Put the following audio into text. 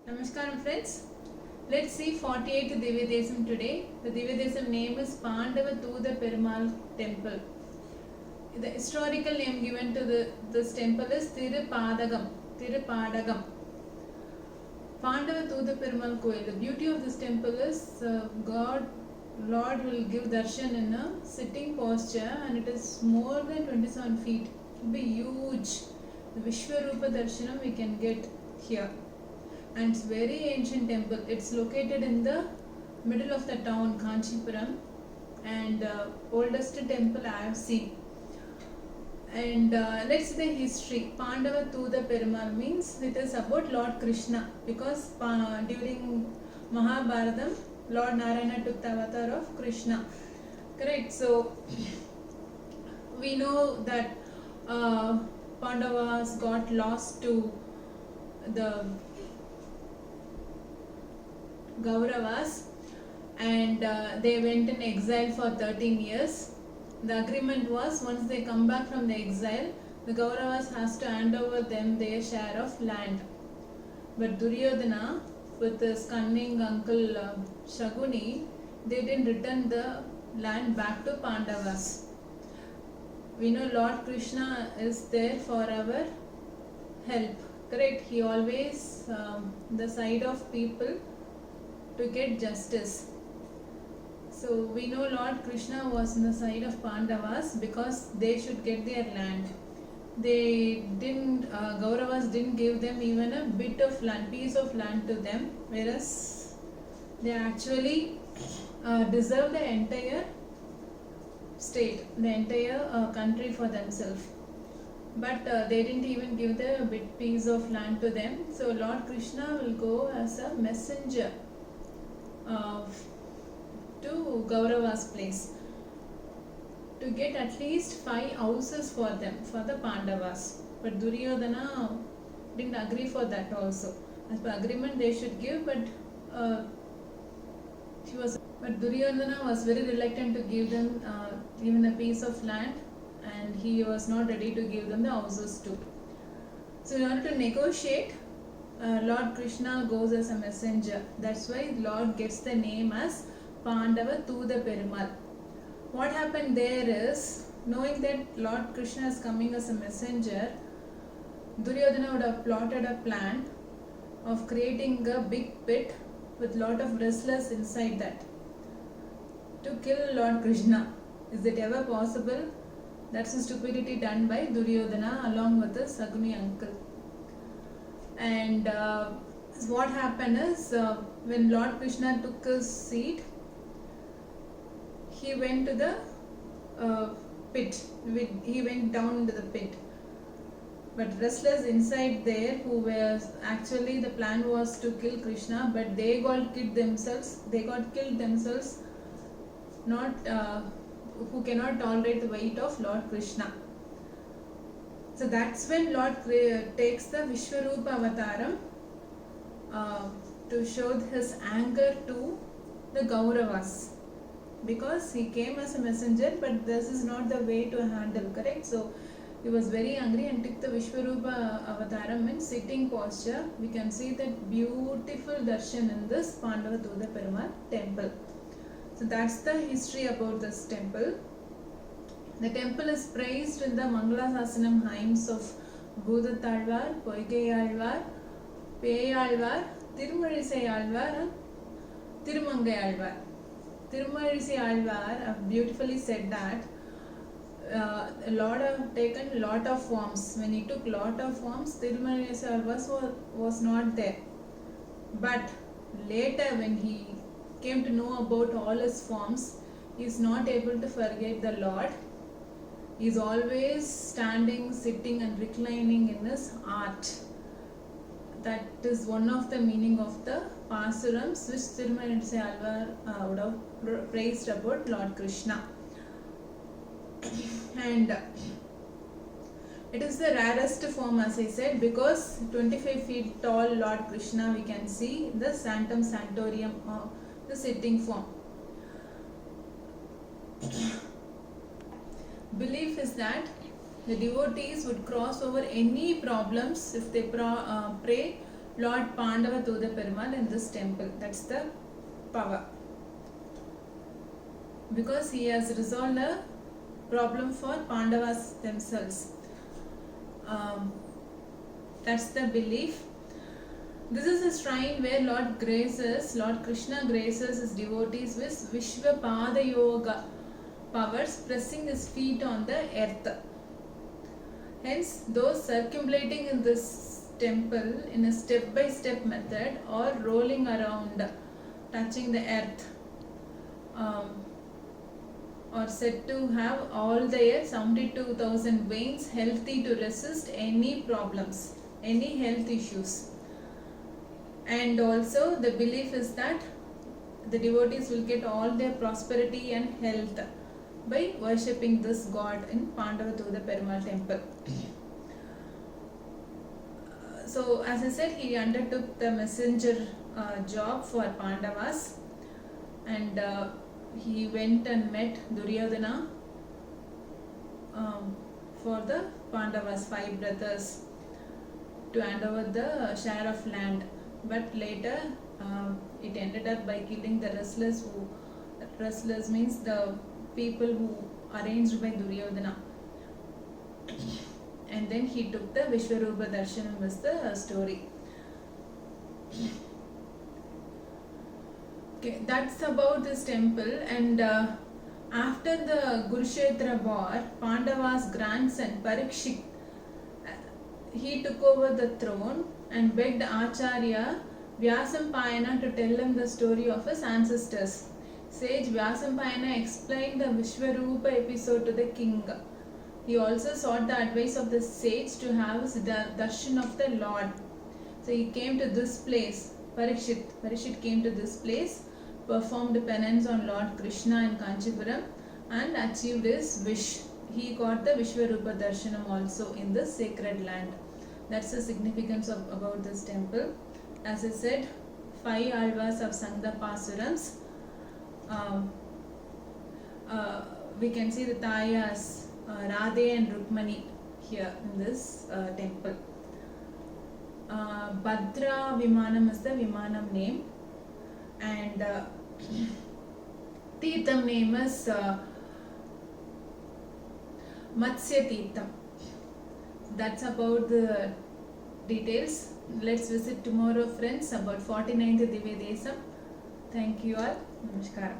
Namaskaram friends. Let's see 48th Divya Desam today. The Divya Desam name is Pandava Thuda Perumal Temple. The historical name given to this temple is Thirupadagam. Thirupadagam. Pandava Thuda Perumal Koil. The beauty of this temple is Lord will give darshan in a sitting posture, and it is more than 27 feet. It will be huge. The Vishwarupa Darshanam we can get here. And it's very ancient temple. It's located in the middle of the town Kanchipuram, and oldest temple I have seen. And let's see the history. Pandava Thuda Perumal means it is about Lord Krishna, because during Mahabharatam Lord Narayana took the avatar of Krishna. Correct. So we know that Pandavas got lost to the Kauravas, and they went in exile for 13 years. The agreement was once they come back from the exile, the Kauravas has to hand over them their share of land. But Duryodhana, with his cunning uncle Shaguni, they didn't return the land back to Pandavas. We know Lord Krishna is there for our help. Correct? He always the side of people to get justice. So we know Lord Krishna was on the side of Pandavas because they should get their land. Kauravas didn't give them even a bit of land, piece of land to them, whereas they actually deserve the entire state, the entire country for themselves. But they didn't even give the bit piece of land to them. So Lord Krishna will go as a messenger to Kauravas' place to get at least 5 houses for them, for the Pandavas. But Duryodhana didn't agree for that also. As per agreement they should give, but Duryodhana was very reluctant to give them even a piece of land, and he was not ready to give them the houses too. So in order to negotiate, Lord Krishna goes as a messenger. That's why Lord gets the name as Pandava Thuda Perumal. What happened there is, knowing that Lord Krishna is coming as a messenger, Duryodhana would have plotted a plan of creating a big pit with lot of wrestlers inside that to kill Lord Krishna. Is it ever possible? That's a stupidity done by Duryodhana along with his Shaguni uncle. And what happened is, when Lord Krishna took his seat, he went to the pit. He went down into the pit. But wrestlers inside there, who were actually, the plan was to kill Krishna, but they got killed themselves. Not who cannot tolerate the weight of Lord Krishna. So that's when Lord takes the Vishwarupa Avataram to show his anger to the Kauravas, because he came as a messenger, but this is not the way to handle. Correct? So he was very angry and took the Vishwarupa Avataram in sitting posture. We can see that beautiful darshan in this Pandava Thuda Perumal temple. So that's the history about this temple. The temple is praised in the Mangalasasanam hymns of Bhudathalvar, Poigayalvar, Peyalvar, Tirumalizai Alvar, and Tirumangai Tirumalizai Alvar beautifully said that Lord have taken lot of forms. When he took lot of forms, Tirumalizai Alvar was not there. But later, when he came to know about all his forms, he is not able to forget the Lord. He is always standing, sitting and reclining in his art. That is one of the meaning of the Pasurams which Tirumalizai Alvar would have praised about Lord Krishna. And it is the rarest form, as I said, because 25 feet tall Lord Krishna we can see the Sanctum Sanctorium, the sitting form. Belief is that the devotees would cross over any problems if they pray Lord Pandava Thuda Perumal in this temple. That's the power. Because he has resolved a problem for Pandavas themselves. That's the belief. This is a shrine where Lord Krishna graces his devotees with Vishwapada Yoga powers, pressing his feet on the earth. Hence, those circulating in this temple in a step-by-step method or rolling around, touching the earth, are said to have all their 72,000 veins healthy to resist any problems, any health issues. And also the belief is that the devotees will get all their prosperity and health by worshipping this god in Pandavathudha Perumal temple. So as I said, he undertook the messenger job for Pandavas, and he went and met Duryodhana for the Pandavas, 5 brothers, to hand over the share of land. But later it ended up by killing the wrestlers means the people who arranged by Duryodhana. And then he took the Vishwarupa Darshanam was the story. Okay, that's about this temple. And after the Kurukshetra war, Pandava's grandson Parikshit, he took over the throne and begged Acharya Vyasampayana to tell him the story of his ancestors. Sage Vyasampayana explained the Vishwarupa episode to the king. He also sought the advice of the sage to have his darshan of the Lord. So he came to this place, Parikshit came to this place, performed penance on Lord Krishna in Kanchipuram and achieved his wish. He got the Vishwarupa Darshanam also in this sacred land. That's the significance about this temple. As I said, 5 alvas have sung the pasurams. We can see the Tayas, Radhe and Rukmani here in this temple. Bhadra Vimanam is the Vimanam name, and Tirtham name is Matsya Tirtham. That's about the details. Let's visit tomorrow, friends, about 49th Divya Desam. Thank you all. Namaskaram.